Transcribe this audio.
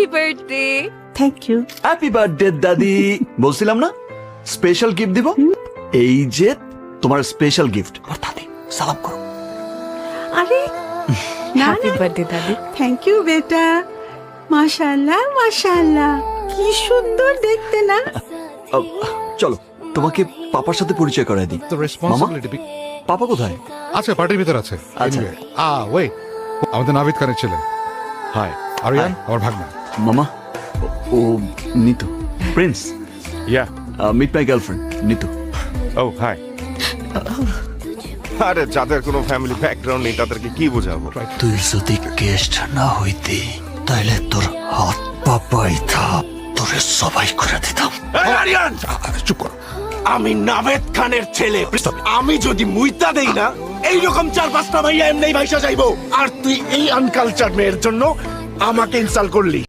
Happy birthday. Thank you. Happy birthday দাদি। বলছিলাম না স্পেশাল গিফট দিব। এই যে তোমার স্পেশাল গিফট। আমার দাদি সালাম করো। আরে না হ্যাপি বার্থডে দাদি। থ্যাংক ইউ বেটা। মাশাআল্লাহ মাশাআল্লাহ, কি সুন্দর দেখতে না? চলো তোমাকে পাপার সাথে পরিচয় করায় দিই। The responsibility. পাপা কোথায়? আচ্ছা, পার্টির ভিতর আছে। আচ্ছা। ওয়েট, আমাদের নাভিদ খানের ছেলে। হাই, আরিয়ান আমার ভাগনা। মামা ও Nitu. Prince, Yeah. Meet my girlfriend Nitu. Oh, hi. আরে যাদের কোনো ফ্যামিলি ব্যাকগ্রাউন্ড নেই তাদেরকে কি বোঝাবো? তুই যদি গেস্ট না হইতি তাইলে তোর হাত পা পাইতা তোরে সবাই করে দিতাম। আরিয়ান, চুপ কর। আমি নাভেদ খানের ছেলে। আমি যদি মুইতা দেই না এইরকম 4-5টা ভাইয়া এমনি ভাইসা যাইবো। আর তুই এই আনকালচার মেয়ের জন্য আমাকে ইনসাল্ট করলি।